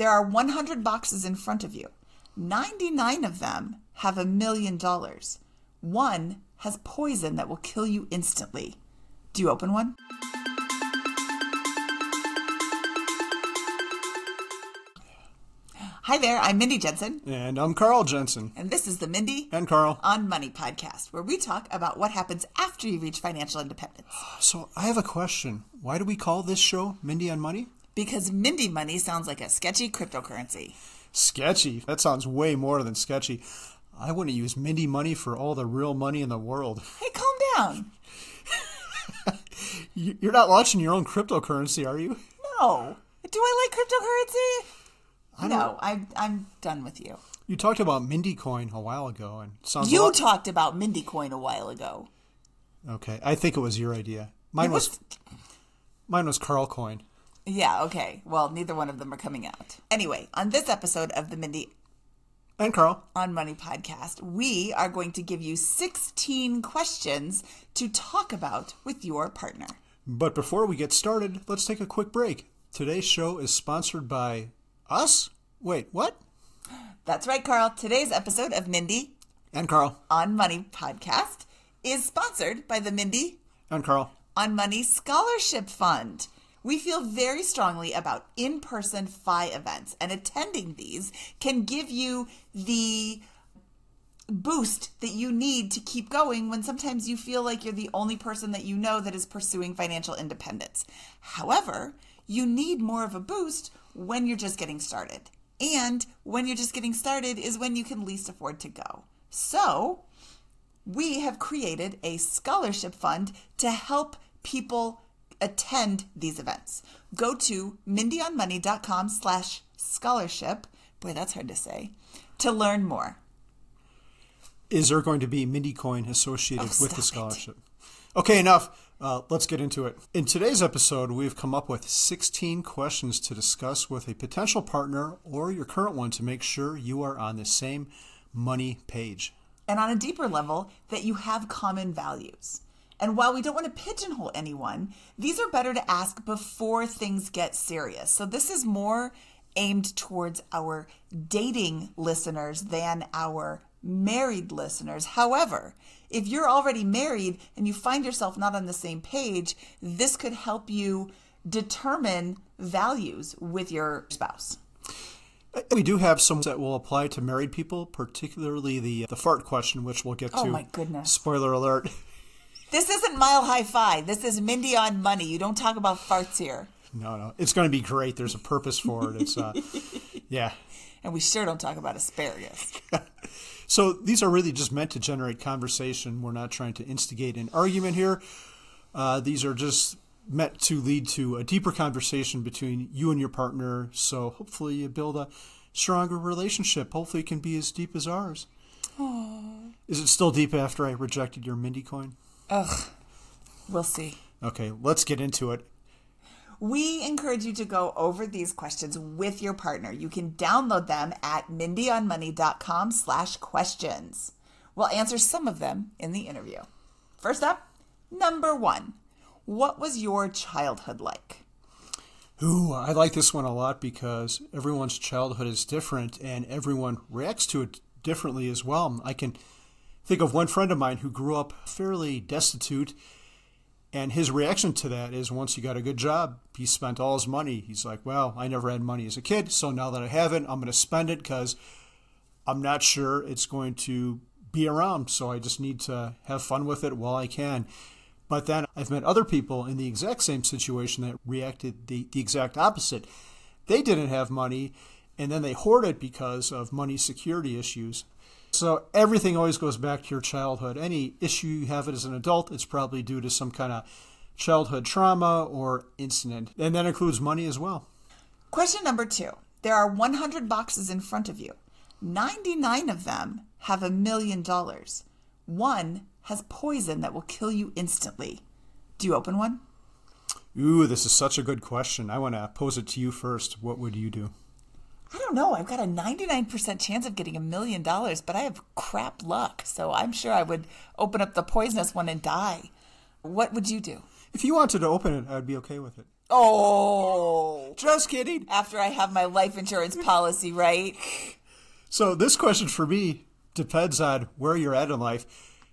There are 100 boxes in front of you. 99 of them have $1 million. One has poison that will kill you instantly. Do you open one? Hi there, I'm Mindy Jensen. And I'm Carl Jensen. And this is the Mindy and Carl on Money podcast, where we talk about what happens after you reach financial independence. So I have a question. Why do we call this show Mindy on Money? Because Mindy money sounds like a sketchy cryptocurrency. Sketchy? That sounds way more than sketchy. I wouldn't use Mindy money for all the real money in the world. Hey, calm down. You're not launching your own cryptocurrency, are you? No. Do I like cryptocurrency? No, I'm done with you. You talked about Mindy coin a while ago, and you talked about Mindy coin a while ago. Okay, I think it was your idea. Mine was Carl coin. Yeah, okay. Well, neither one of them are coming out. Anyway, on this episode of the Mindy and Carl on Money podcast, we are going to give you 16 questions to talk about with your partner. But before we get started, let's take a quick break. Today's show is sponsored by us? Wait, what? That's right, Carl. Today's episode of Mindy and Carl on Money podcast is sponsored by the Mindy and Carl on Money Scholarship Fund. We feel very strongly about in-person FI events, and attending these can give you the boost that you need to keep going when sometimes you feel like you're the only person that you know that is pursuing financial independence. However, you need more of a boost when you're just getting started. And when you're just getting started is when you can least afford to go. So we have created a scholarship fund to help people attend these events. Go to mindyonmoney.com/scholarship. Boy, that's hard to say. To learn more. Is there going to be Mindy coin associated with the scholarship? Okay, enough. Let's get into it. In today's episode, we've come up with 16 questions to discuss with a potential partner or your current one to make sure you are on the same money page. And on a deeper level, that you have common values. And while we don't want to pigeonhole anyone, these are better to ask before things get serious. So this is more aimed towards our dating listeners than our married listeners. However, if you're already married and you find yourself not on the same page, this could help you determine values with your spouse. We do have some that will apply to married people, particularly the fart question, which we'll get to. Oh my goodness. Spoiler alert. This isn't Mile High Five. This is Mindy on Money. You don't talk about farts here. No. It's going to be great. There's a purpose for it. It's yeah. And we sure don't talk about asparagus. So these are really just meant to generate conversation. We're not trying to instigate an argument here. These are just meant to lead to a deeper conversation between you and your partner. So hopefully you build a stronger relationship. Hopefully it can be as deep as ours. Aww. Is it still deep after I rejected your Mindy coin? Ugh. We'll see. Okay, let's get into it. We encourage you to go over these questions with your partner. You can download them at mindyonmoney.com/questions. We'll answer some of them in the interview. First up, number 1. What was your childhood like? Ooh, I like this one a lot because everyone's childhood is different and everyone reacts to it differently as well. I can think of one friend of mine who grew up fairly destitute. And his reaction to that is once he got a good job, he spent all his money. He's like, well, I never had money as a kid, so now that I have it, I'm going to spend it because I'm not sure it's going to be around. So I just need to have fun with it while I can. But then I've met other people in the exact same situation that reacted the exact opposite. They didn't have money, and then they hoard it because of money security issues. So everything always goes back to your childhood. Any issue you have as an adult, it's probably due to some kind of childhood trauma or incident. And that includes money as well. Question number 2. There are 100 boxes in front of you. 99 of them have $1 million. One has poison that will kill you instantly. Do you open one? Ooh, this is such a good question. I want to pose it to you first. What would you do? I don't know. I've got a 99% chance of getting $1 million, but I have crap luck. So I'm sure I would open up the poisonous one and die. What would you do? If you wanted to open it, I'd be okay with it. Oh. Just kidding. After I have my life insurance policy, right? So this question for me depends on where you're at in life.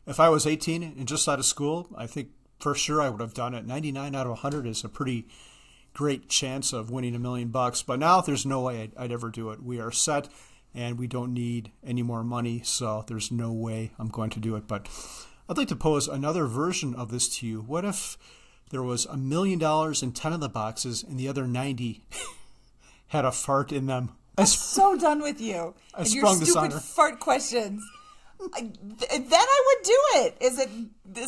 If I was 18 and just out of school, I think for sure I would have done it. 99 out of 100 is a pretty great chance of winning $1 million. But now there's no way I'd ever do it. We are set and we don't need any more money. So there's no way I'm going to do it. But I'd like to pose another version of this to you. What if there was $1 million in 10 of the boxes and the other 90 had a fart in them? I'm so done with you. I and sprung your this on stupid her. fart questions. Then I would do it. Is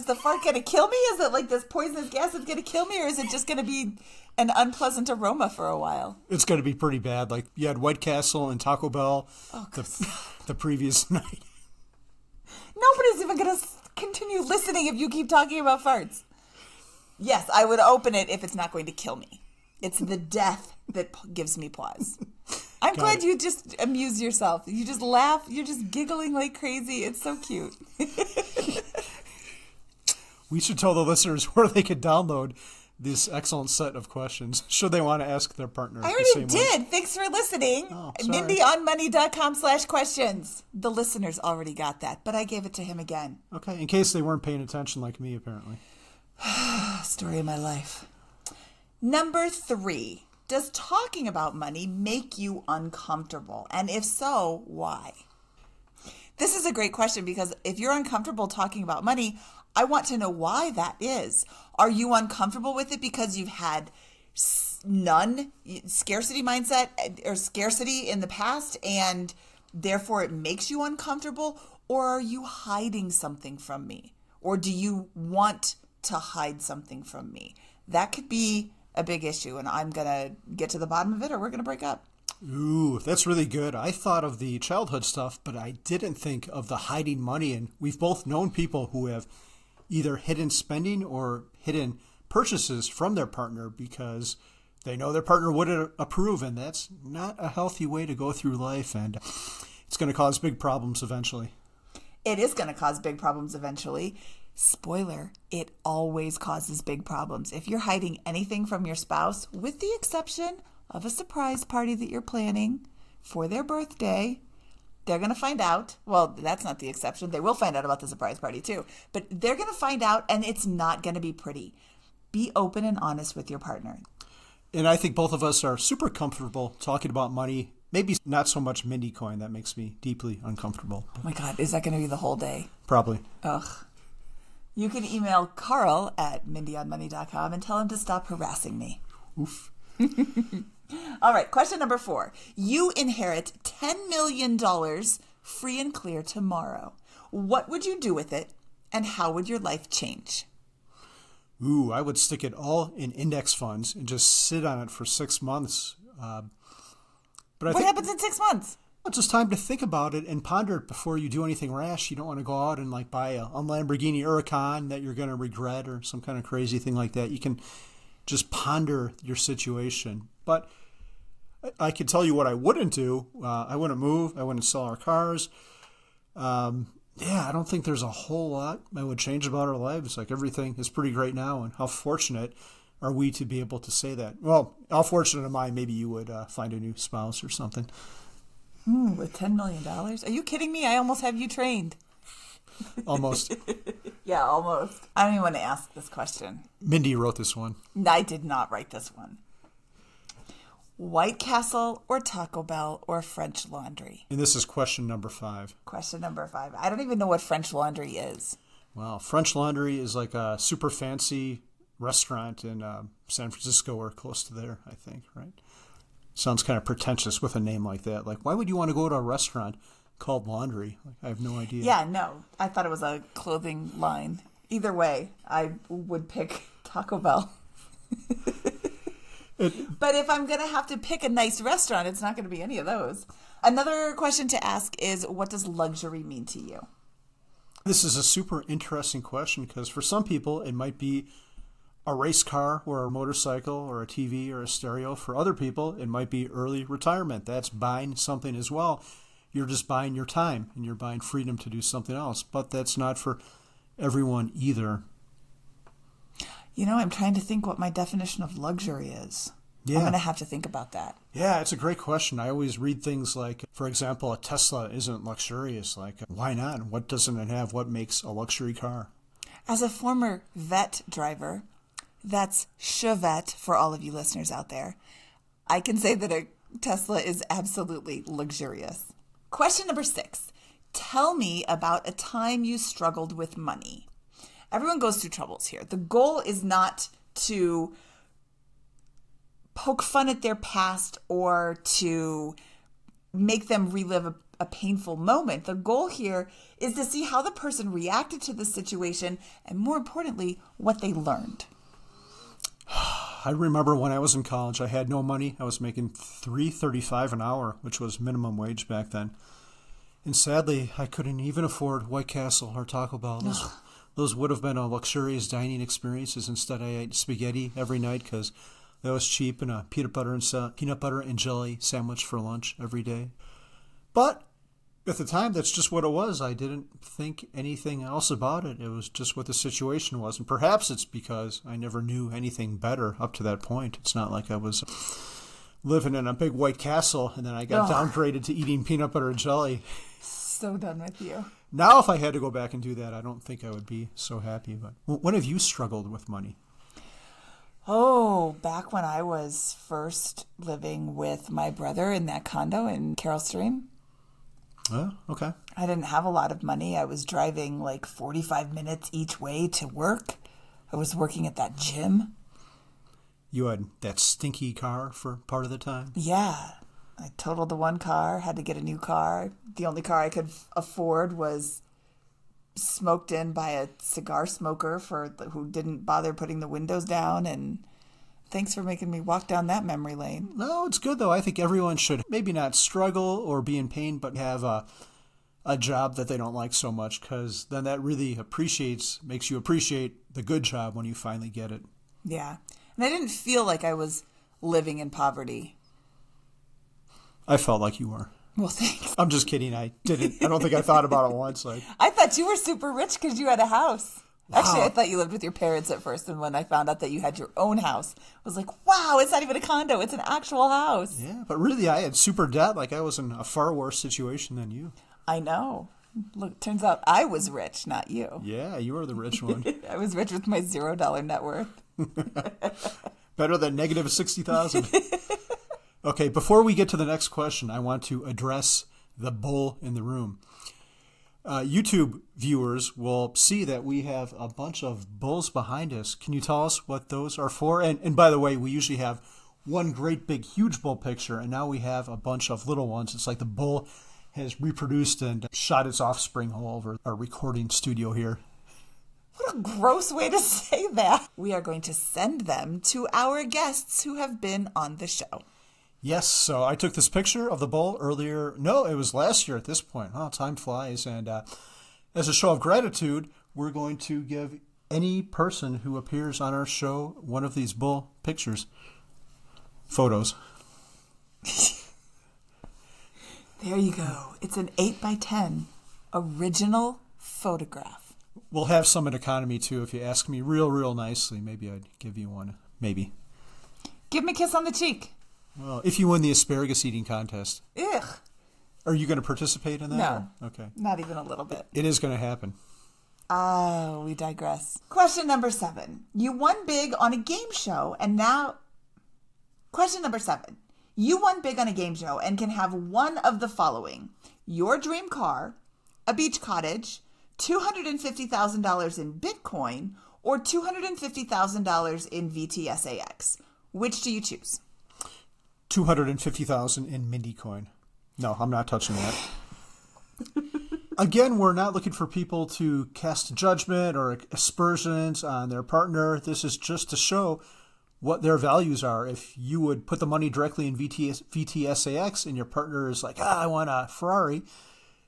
the fart going to kill me? Is it like this poisonous gas that's going to kill me? Or is it just going to be an unpleasant aroma for a while? It's going to be pretty bad. Like you had White Castle and Taco Bell the previous night. Nobody's even going to continue listening if you keep talking about farts. Yes, I would open it if it's not going to kill me. It's the death that gives me pause. I'm glad you just amuse yourself. You just laugh. You're just giggling like crazy. It's so cute. We should tell the listeners where they could download this excellent set of questions should they want to ask their partner. I already did. Thanks for listening. Oh, MindyOnMoney.com/questions. The listeners already got that, but I gave it to him again. Okay, in case they weren't paying attention like me, apparently. Story of my life. Number 3. Does talking about money make you uncomfortable? And if so, why? This is a great question because if you're uncomfortable talking about money, I want to know why that is. Are you uncomfortable with it because you've had scarcity mindset or scarcity in the past and therefore it makes you uncomfortable? Or are you hiding something from me? Or do you want to hide something from me? That could be a big issue, and I'm going to get to the bottom of it or we're going to break up. Ooh, that's really good. I thought of the childhood stuff, but I didn't think of the hiding money. And we've both known people who have either hidden spending or hidden purchases from their partner because they know their partner wouldn't approve, and that's not a healthy way to go through life, and it's going to cause big problems eventually. It is going to cause big problems eventually. Spoiler, it always causes big problems. If you're hiding anything from your spouse, with the exception of a surprise party that you're planning for their birthday, they're going to find out. Well, that's not the exception. They will find out about the surprise party too. But they're going to find out, and it's not going to be pretty. Be open and honest with your partner. And I think both of us are super comfortable talking about money. Maybe not so much Mindy coin. That makes me deeply uncomfortable. Oh my God, is that going to be the whole day? Probably. Ugh. You can email Carl at MindyOnMoney.com and tell him to stop harassing me. Oof. All right, question number 4. You inherit $10 million free and clear tomorrow. What would you do with it, and how would your life change? Ooh, I would stick it all in index funds and just sit on it for 6 months. What happens in 6 months? It's just time to think about it and ponder it before you do anything rash. You don't want to go out and buy a Lamborghini Huracan that you're going to regret or some kind of crazy thing like that. You can just ponder your situation. But I can tell you what I wouldn't do. I wouldn't move. I wouldn't sell our cars. I don't think there's a whole lot I would change about our lives. Like everything is pretty great now, and how fortunate are we to be able to say that? Well, how fortunate am I? Maybe you would find a new spouse or something. With $10 million? Are you kidding me? I almost have you trained. Almost. Yeah, almost. I don't even want to ask this question. Mindy wrote this one. I did not write this one. White Castle or Taco Bell or French Laundry? And this is question number 5. Question number 5. I don't even know what French Laundry is. Well, French Laundry is like a super fancy restaurant in San Francisco or close to there, I think, right? Sounds kind of pretentious with a name like that. Like, why would you want to go to a restaurant called Laundry? I have no idea. Yeah, no. I thought it was a clothing line. Either way, I would pick Taco Bell. But if I'm going to have to pick a nice restaurant, it's not going to be any of those. Another question to ask is, what does luxury mean to you? This is a super interesting question because for some people, it might be a race car or a motorcycle or a TV or a stereo. For other people, it might be early retirement. That's buying something as well. You're just buying your time and you're buying freedom to do something else. But that's not for everyone either. I'm trying to think what my definition of luxury is. Yeah. I'm going to have to think about that. Yeah, it's a great question. I always read things like, for example, a Tesla isn't luxurious. Like, why not? What doesn't it have? What makes a luxury car? As a former vet driver, that's Chevette for all of you listeners out there, I can say that a Tesla is absolutely luxurious. Question number 6. Tell me about a time you struggled with money. Everyone goes through troubles here. The goal is not to poke fun at their past or to make them relive a painful moment. The goal here is to see how the person reacted to the situation and, more importantly, what they learned. I remember when I was in college, I had no money. I was making $3.35 an hour, which was minimum wage back then. And sadly, I couldn't even afford White Castle or Taco Bell. Those would have been a luxurious dining experiences. Instead, I ate spaghetti every night because that was cheap, and a peanut butter and jelly sandwich for lunch every day. But at the time, that's just what it was. I didn't think anything else about it. It was just what the situation was. And perhaps it's because I never knew anything better up to that point. It's not like I was living in a big White Castle and then I got downgraded to eating peanut butter and jelly. So done with you. Now, if I had to go back and do that, I don't think I would be so happy. But when have you struggled with money? Oh, back when I was first living with my brother in that condo in Carroll Stream. Oh, okay. I didn't have a lot of money. I was driving like 45 minutes each way to work. I was working at that gym. You had that stinky car for part of the time? Yeah. I totaled the one car, had to get a new car. The only car I could afford was smoked in by a cigar smoker who didn't bother putting the windows down. And thanks for making me walk down that memory lane. No, it's good, though. I think everyone should maybe not struggle or be in pain, but have a job that they don't like so much, because then that really makes you appreciate the good job when you finally get it. Yeah. And I didn't feel like I was living in poverty. I felt like you were. Well, thanks. I'm just kidding. I don't think I thought about it once. I thought you were super rich because you had a house. Wow. Actually, I thought you lived with your parents at first, and when I found out that you had your own house, I was like, wow, it's not even a condo, it's an actual house. Yeah, but really I had super debt. Like, I was in a far worse situation than you. I know. Look, turns out I was rich, not you. Yeah, you were the rich one. I was rich with my $0 net worth. Better than negative 60,000. Okay, before we get to the next question, I want to address the bull in the room. YouTube viewers will see that we have a bunch of bulls behind us. Can you tell us what those are for? And by the way, we usually have one great big huge bull picture, and now we have a bunch of little ones. It's like the bull has reproduced and shot its offspring all over our recording studio here. What a gross way to say that. We are going to send them to our guests who have been on the show. Yes, so I took this picture of the bull earlier. No, it was last year at this point. Oh, time flies. And as a show of gratitude, we're going to give any person who appears on our show one of these bull photos. There you go. It's an 8x10 original photograph. We'll have some in economy, too. If you ask me real nicely, maybe I'd give you one. Maybe. Give me a kiss on the cheek. Well, if you win the asparagus eating contest. Ugh. Are you going to participate in that? No. Okay. Not even a little bit. It is going to happen. Oh, we digress. Question number 7. You won big on a game show and now... Question number 7. You won big on a game show and can have one of the following: your dream car, a beach cottage, $250,000 in Bitcoin, or $250,000 in VTSAX. Which do you choose? $250,000 in Mindy coin. No, I'm not touching that. Again, we're not looking for people to cast judgment or aspersions on their partner. This is just to show what their values are. If you would put the money directly in VTSAX and your partner is like, I want a Ferrari,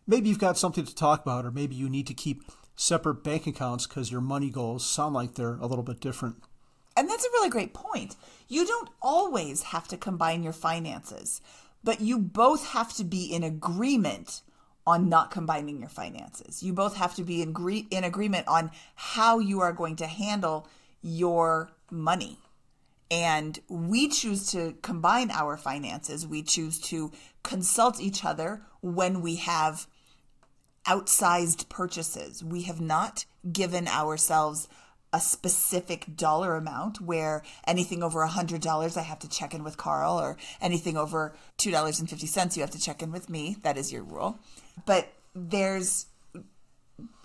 maybe you've got something to talk about, or maybe you need to keep separate bank accounts because your money goals sound like they're a little bit different. And that's a really great point. You don't always have to combine your finances, but you both have to be in agreement on not combining your finances. You both have to be in agreement on how you are going to handle your money. And we choose to combine our finances. We choose to consult each other when we have outsized purchases. We have not given ourselves a specific dollar amount where anything over $100 I have to check in with Carl, or anything over $2.50 you have to check in with me. That is your rule. But there's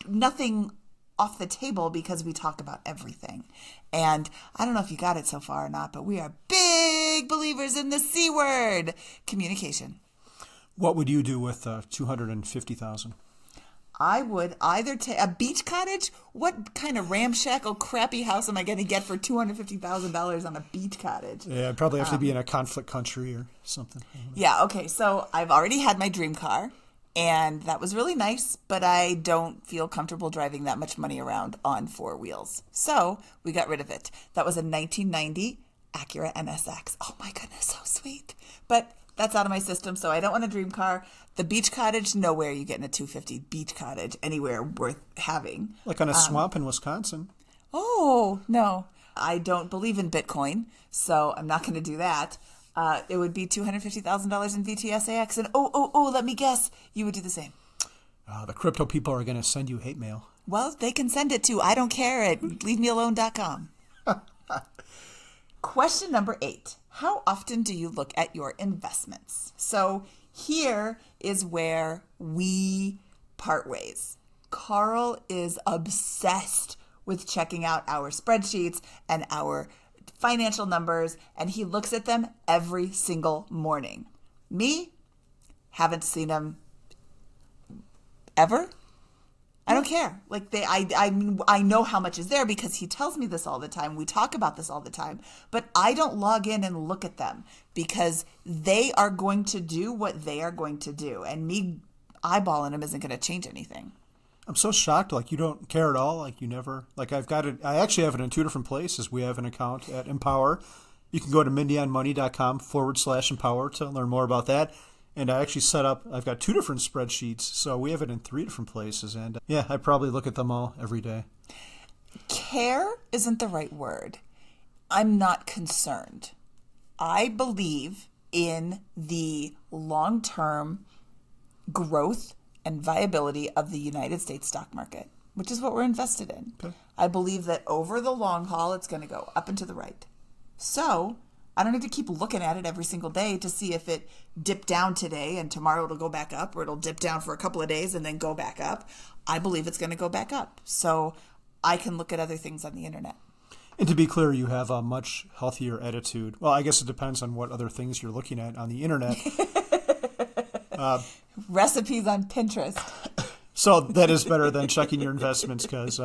nothing off the table because we talk about everything. And I don't know if you got it so far or not, but we are big believers in the C word, communication. What would you do with $250,000? I would either take a beach cottage. What kind of ramshackle, crappy house am I going to get for $250,000 on a beach cottage? Yeah, I'd probably have to be in a conflict country or something. Yeah, okay. So I've already had my dream car, and that was really nice, but I don't feel comfortable driving that much money around on four wheels. So we got rid of it. That was a 1990 Acura NSX. Oh my goodness, so sweet. But that's out of my system, so I don't want a dream car. The beach cottage, nowhere you get in a $250 beach cottage anywhere worth having. Like on a swamp in Wisconsin. Oh, no. I don't believe in Bitcoin, so I'm not going to do that. It would be $250,000 in VTSAX. And let me guess, you would do the same. The crypto people are going to send you hate mail. Well, they can send it to I don't care at leavemealone.com. Question number 8. How often do you look at your investments? So here is where we part ways. Carl is obsessed with checking out our spreadsheets and our financial numbers, and he looks at them every single morning. Me, haven't seen them ever. I don't care. Like I know how much is there because he tells me this all the time. We talk about this all the time. But I don't log in and look at them because they are going to do what they are going to do. And me eyeballing them isn't going to change anything. I'm so shocked. Like, you don't care at all. Like, you never. Like, I've got it. I actually have it in 2 different places. We have an account at Empower. You can go to MindyOnMoney.com/Empower to learn more about that. And I actually I've got 2 different spreadsheets, so we have it in 3 different places. And yeah, I probably look at them all every day. Care isn't the right word. I'm not concerned. I believe in the long-term growth and viability of the United States stock market, which is what we're invested in. Okay. I believe that over the long haul, it's going to go up and to the right. So I don't need to keep looking at it every single day to see if it dipped down today and tomorrow it'll go back up, or it'll dip down for a couple of days and then go back up. I believe it's going to go back up. So I can look at other things on the internet. And to be clear, you have a much healthier attitude. Well, I guess it depends on what other things you're looking at on the internet. Recipes on Pinterest. So that is better than checking your investments because,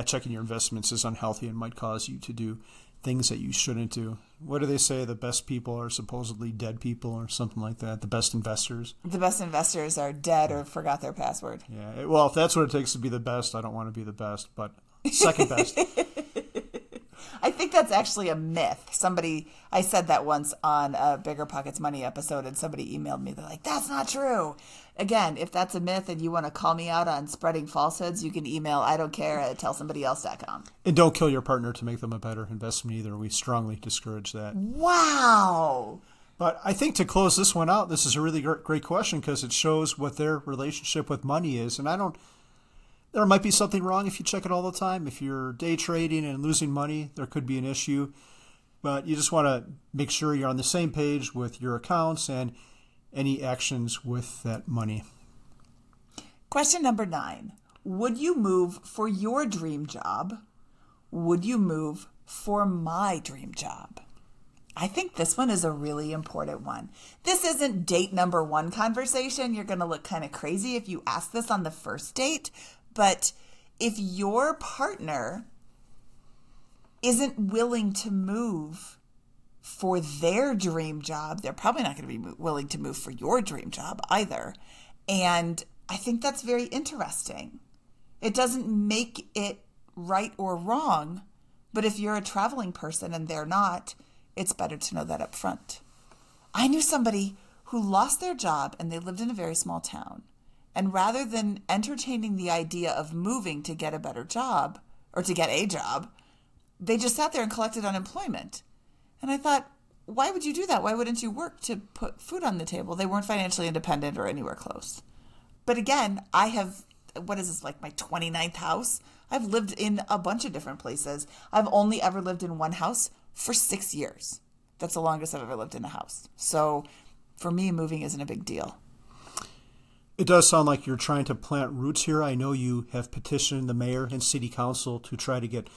checking your investments is unhealthy and might cause you to do things that you shouldn't do. What do they say? The best people are supposedly dead people or something like that. The best investors. The best investors are dead or forgot their password. Yeah. Well, if that's what it takes to be the best, I don't want to be the best, but second best. I think that's actually a myth. I said that once on a Bigger Pockets Money episode, and somebody emailed me. They're like, that's not true. Again, if that's a myth and you want to call me out on spreading falsehoods, you can email idon'tcare@tellsomebodyelse.com. And don't kill your partner to make them a better investment either. We strongly discourage that. Wow. But I think to close this one out, this is a really great question because it shows what their relationship with money is. And there might be something wrong if you check it all the time. If you're day trading and losing money, there could be an issue. But you just want to make sure you're on the same page with your accounts and any actions with that money. Question number 9. Would you move for your dream job? Would you move for my dream job? I think this one is a really important one. This isn't date number 1 conversation. You're going to look kind of crazy if you ask this on the first date. But if your partner isn't willing to move for their dream job, they're probably not going to be willing to move for your dream job either. And I think that's very interesting. It doesn't make it right or wrong, but if you're a traveling person and they're not, it's better to know that up front. I knew somebody who lost their job and they lived in a very small town. And rather than entertaining the idea of moving to get a better job or to get a job, they just sat there and collected unemployment. And I thought, why would you do that? Why wouldn't you work to put food on the table? They weren't financially independent or anywhere close. But again, I have, what is this, like my 29th house? I've lived in a bunch of different places. I've only ever lived in one house for 6 years. That's the longest I've ever lived in a house. So for me, moving isn't a big deal. It does sound like you're trying to plant roots here. I know you have petitioned the mayor and city council to try to get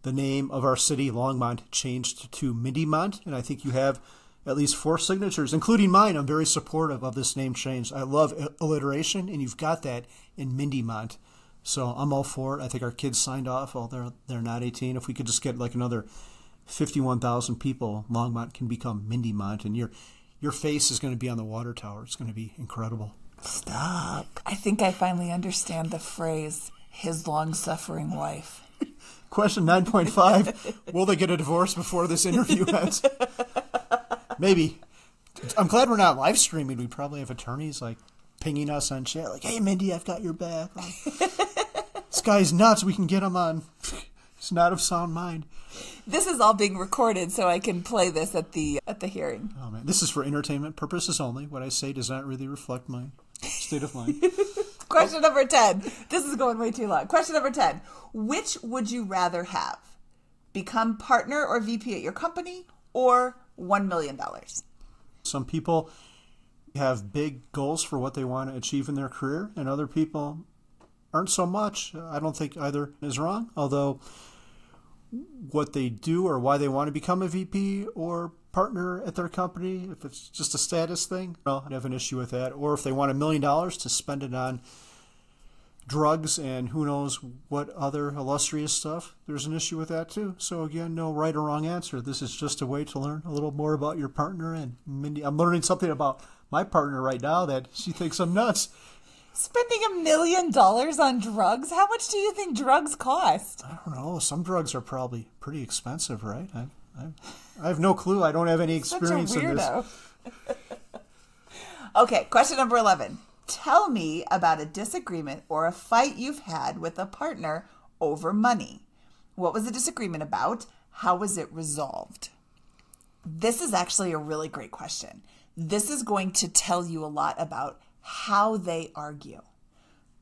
the name of our city, Longmont, changed to Mindymont, and I think you have at least 4 signatures, including mine. I'm very supportive of this name change. I love alliteration, and you've got that in Mindymont. So I'm all for it. I think our kids signed off. Well, they're not 18. If we could just get like another 51,000 people, Longmont can become Mindymont, and your face is going to be on the water tower. It's going to be incredible. Stop. I think I finally understand the phrase, his long-suffering wife. Question 9.5. Will they get a divorce before this interview ends? Maybe. I'm glad we're not live streaming. We probably have attorneys like pinging us on chat. Like, hey, Mindy, I've got your back. This guy's nuts. We can get him on. He's not of sound mind. This is all being recorded so I can play this at the hearing. Oh, man. This is for entertainment purposes only. What I say does not really reflect my state of mind. Question number 10. This is going way too long. Question number 10. Which would you rather have? Become partner or VP at your company or $1 million? Some people have big goals for what they want to achieve in their career, and other people aren't so much. I don't think either is wrong, although what they do or why they want to become a VP or partner at their company, if it's just a status thing, well, I'd have an issue with that. Or if they want $1 million to spend it on drugs and who knows what other illustrious stuff, there's an issue with that too. So again, no right or wrong answer. This is just a way to learn a little more about your partner. And Mindy, I'm learning something about my partner right now that she thinks I'm nuts. Spending $1 million on drugs? How much do you think drugs cost? I don't know. Some drugs are probably pretty expensive, right? I have no clue. I don't have any experience in this. Okay, question number 11. Tell me about a disagreement or a fight you've had with a partner over money. What was the disagreement about? How was it resolved? This is actually a really great question. This is going to tell you a lot about how they argue.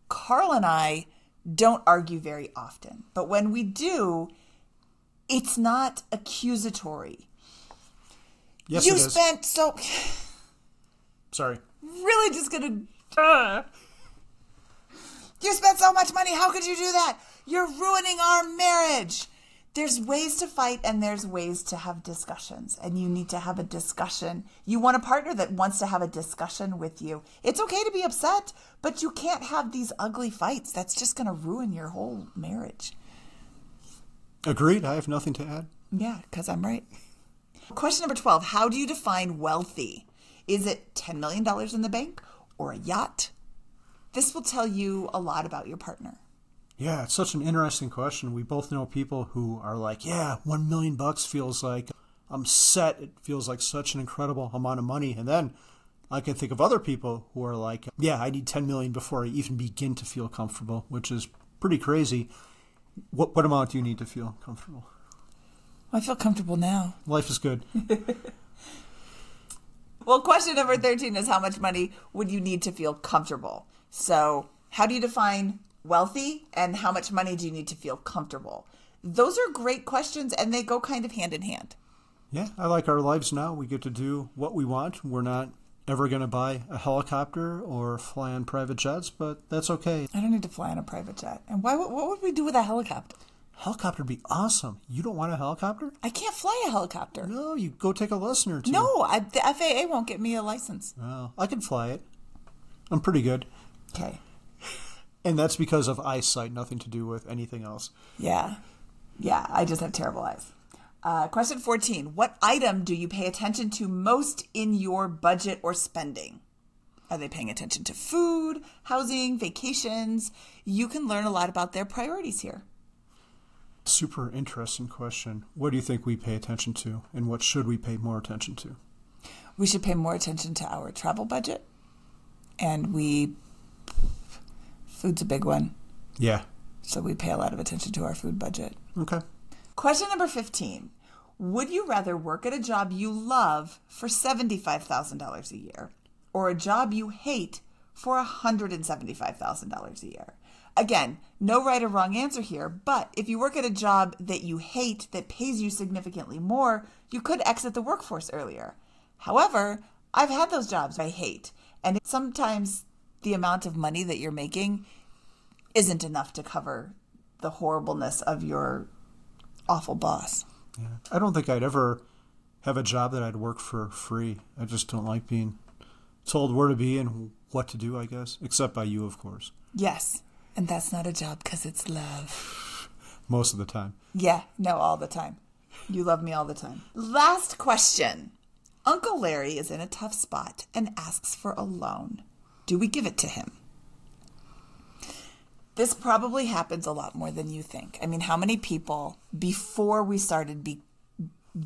Carl and I don't argue very often, but when we do, it's not accusatory. Yes, you it is. spent so... Sorry. Really just gonna... You spent so much money. How could you do that? You're ruining our marriage. There's ways to fight and there's ways to have discussions, and you need to have a discussion. You want a partner that wants to have a discussion with you. It's okay to be upset, but you can't have these ugly fights. That's just going to ruin your whole marriage. Agreed. I have nothing to add. Yeah, because I'm right. Question number 12. How do you define wealthy? Is it $10 million in the bank or a yacht? This will tell you a lot about your partner. Yeah, it's such an interesting question. We both know people who are like, yeah, $1 million feels like I'm set. It feels like such an incredible amount of money. And then I can think of other people who are like, yeah, I need 10 million before I even begin to feel comfortable, which is pretty crazy. What amount do you need to feel comfortable? I feel comfortable now. Life is good. Well, question number 13 is how much money would you need to feel comfortable? So how do you define wealthy and how much money do you need to feel comfortable? Those are great questions and they go kind of hand in hand. Yeah, I like our lives now. We get to do what we want. We're not ever going to buy a helicopter or fly on private jets, but that's okay. I don't need to fly on a private jet. And what would we do with a helicopter? Helicopter would be awesome. You don't want a helicopter? I can't fly a helicopter. No, you go take a lesson or two. No, the FAA won't get me a license. Well, I can fly it. I'm pretty good. Okay. And that's because of eyesight, nothing to do with anything else. Yeah, I just have terrible eyes. Question 14. What item do you pay attention to most in your budget or spending? Are they paying attention to food, housing, vacations? You can learn a lot about their priorities here. Super interesting question. What do you think we pay attention to, and what should we pay more attention to? We should pay more attention to our travel budget, and food's a big one. Yeah. So we pay a lot of attention to our food budget. Okay. Question number 15. Would you rather work at a job you love for $75,000 a year or a job you hate for $175,000 a year? Again, no right or wrong answer here, but if you work at a job that you hate that pays you significantly more, you could exit the workforce earlier. However, I've had those jobs I hate, and sometimes the amount of money that you're making isn't enough to cover the horribleness of your awful boss. Yeah. I don't think I'd ever have a job that I'd work for free. I just don't like being told where to be and what to do, I guess, except by you, of course. Yes, and that's not a job because it's love. Most of the time. Yeah, no, all the time. You love me all the time. Last question. Uncle Larry is in a tough spot and asks for a loan. Do we give it to him? This probably happens a lot more than you think. I mean, how many people, before we started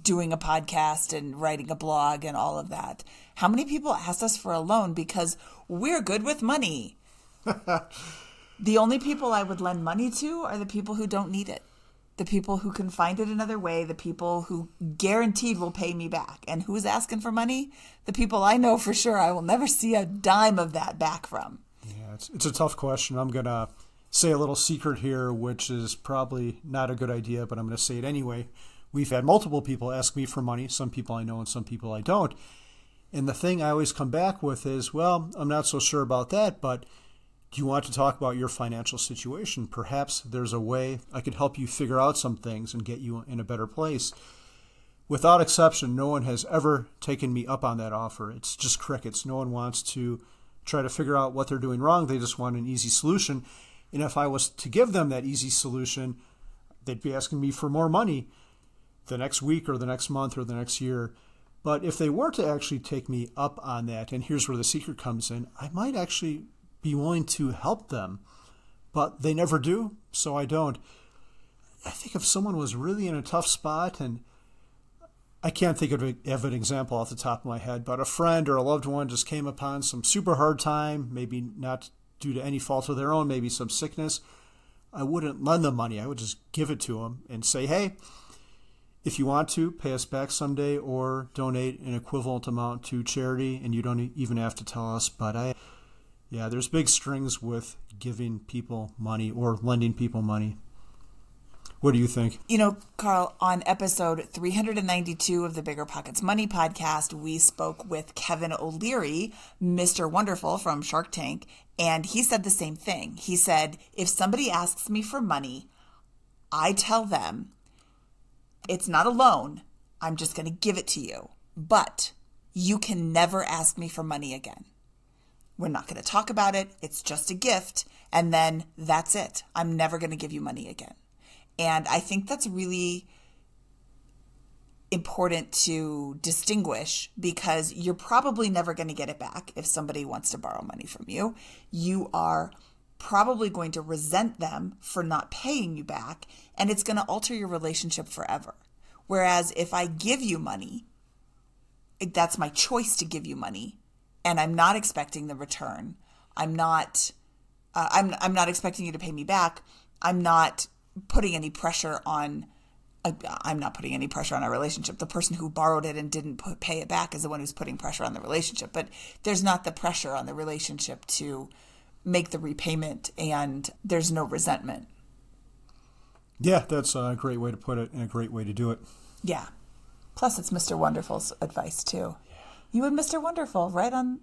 doing a podcast and writing a blog and all of that, how many people asked us for a loan because we're good with money? The only people I would lend money to are the people who don't need it. The people who can find it another way, the people who guaranteed will pay me back. And who's asking for money? The people I know for sure I will never see a dime of that back from. Yeah, it's a tough question. I'm going to say a little secret here, which is probably not a good idea, but I'm going to say it anyway. We've had multiple people ask me for money, some people I know and some people I don't. And the thing I always come back with is, well, I'm not so sure about that, but do you want to talk about your financial situation? Perhaps there's a way I could help you figure out some things and get you in a better place. Without exception, no one has ever taken me up on that offer. It's just crickets. No one wants to try to figure out what they're doing wrong. They just want an easy solution. And if I was to give them that easy solution, they'd be asking me for more money the next week or the next month or the next year. But if they were to actually take me up on that, and here's where the secret comes in, I might actually be willing to help them. But they never do, so I don't. I think if someone was really in a tough spot, and I can't think of an example off the top of my head, but a friend or a loved one just came upon some super hard time, maybe not due to any fault of their own, maybe some sickness, I wouldn't lend them money. I would just give it to them and say, hey, if you want to, pay us back someday or donate an equivalent amount to charity, and you don't even have to tell us. But there's big strings with giving people money or lending people money. What do you think? You know, Carl, on episode 392 of the Bigger Pockets Money podcast, we spoke with Kevin O'Leary, Mr. Wonderful from Shark Tank, and he said the same thing. He said, if somebody asks me for money, I tell them, it's not a loan. I'm just going to give it to you. But you can never ask me for money again. We're not going to talk about it. It's just a gift. And then that's it. I'm never going to give you money again. And I think that's really important to distinguish, because you're probably never going to get it back if somebody wants to borrow money from you. You are probably going to resent them for not paying you back, and it's going to alter your relationship forever. Whereas if I give you money, that's my choice to give you money, and I'm not expecting the return. I'm not expecting you to pay me back. I'm not putting any pressure on our relationship. The person who borrowed it and didn't pay it back is the one who's putting pressure on the relationship. But there's not the pressure on the relationship to make the repayment, and there's no resentment. Yeah, that's a great way to put it and a great way to do it. Yeah. Plus, it's Mr. Wonderful's advice, too. Yeah. You and Mr. Wonderful, right on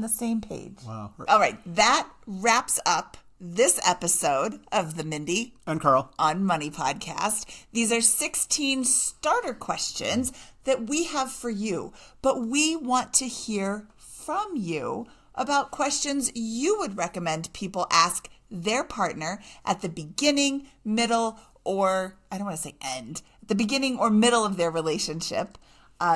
the same page. Wow. All right. That wraps up this episode of the Mindy and Carl on Money podcast. These are 16 starter questions that we have for you, but we want to hear from you about questions you would recommend people ask their partner at the beginning, middle, or I don't want to say end, the beginning or middle of their relationship.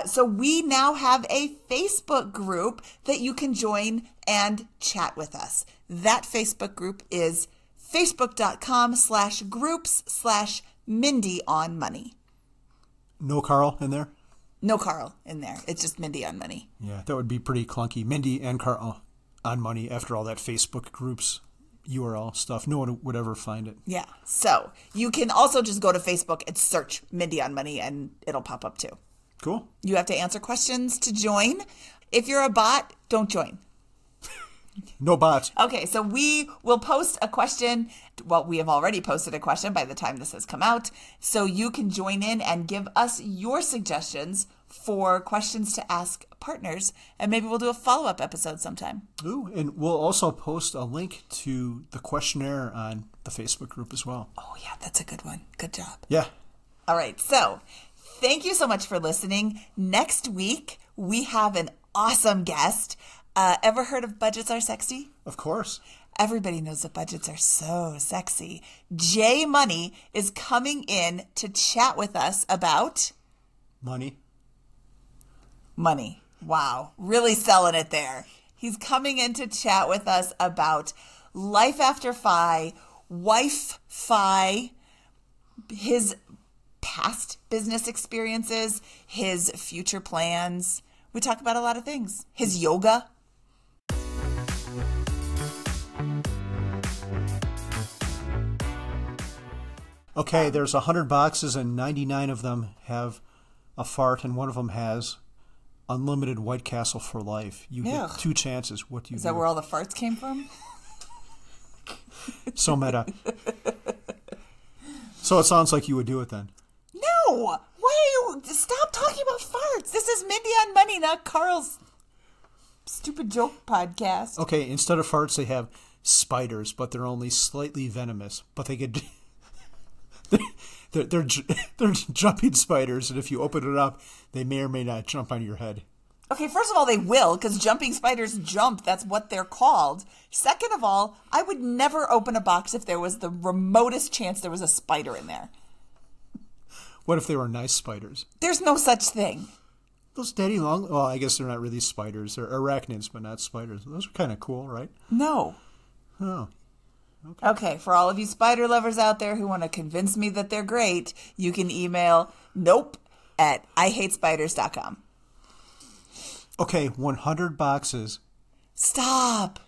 So we now have a Facebook group that you can join and chat with us. That Facebook group is facebook.com/groups/Mindy on Money. No Carl in there? No Carl in there. It's just Mindy on Money. Yeah, that would be pretty clunky. Mindy and Carl on Money after all that Facebook groups URL stuff. No one would ever find it. Yeah. So you can also just go to Facebook and search Mindy on Money and it'll pop up too. Cool. You have to answer questions to join. If you're a bot, don't join. No bots. Okay, so we will post a question. Well, we have already posted a question by the time this has come out. So you can join in and give us your suggestions for questions to ask partners. And maybe we'll do a follow-up episode sometime. Ooh, and we'll also post a link to the questionnaire on the Facebook group as well. Oh, yeah, that's a good one. Good job. Yeah. All right, so thank you so much for listening. Next week, we have an awesome guest. Ever heard of Budgets Are Sexy? Of course. Everybody knows that budgets are so sexy. Jay Money is coming in to chat with us about... Money. Money. Wow. Really selling it there. He's coming in to chat with us about life after FI, wife FI, his past business experiences, his future plans. We talk about a lot of things. His yoga. Okay, there's 100 boxes and 99 of them have a fart and one of them has unlimited White Castle for life. You get 2 chances. What do you do? Is that where all the farts came from? So meta. So it sounds like you would do it then. No! Why are you... Stop talking about farts. This is Mindy on Money, not Carl's stupid joke podcast. Okay, instead of farts, they have spiders, but they're only slightly venomous. But they get... They're jumping spiders, and if you open it up, they may or may not jump on your head. Okay, first of all, they will, because jumping spiders jump. That's what they're called. Second of all, I would never open a box if there was the remotest chance there was a spider in there. What if they were nice spiders? There's no such thing. Those daddy long... Well, I guess they're not really spiders. They're arachnids, but not spiders. Those are kind of cool, right? No. Oh. Okay, for all of you spider lovers out there who want to convince me that they're great, you can email nope@ihatespiders.com. Okay, 100 boxes. Stop.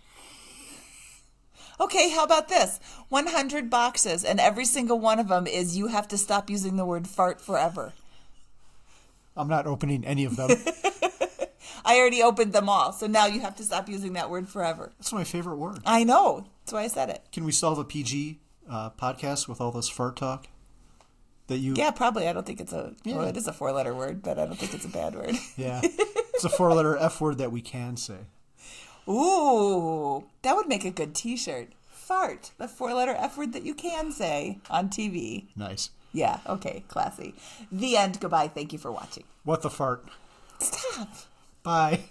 Okay, how about this? 100 boxes, and every single one of them is you have to stop using the word fart forever. I'm not opening any of them. I already opened them all, so now you have to stop using that word forever. That's my favorite word. I know. That's why I said it. Can we still have a PG podcast with all this fart talk? That you? Yeah, probably. I don't think it's a... Yeah. Well, it is a 4-letter word, but I don't think it's a bad word. Yeah. It's a 4-letter F word that we can say. Ooh, that would make a good T-shirt. Fart, the 4-letter F word that you can say on TV. Nice. Yeah, okay, classy. The end. Goodbye. Thank you for watching. What the fart? Stop. Bye.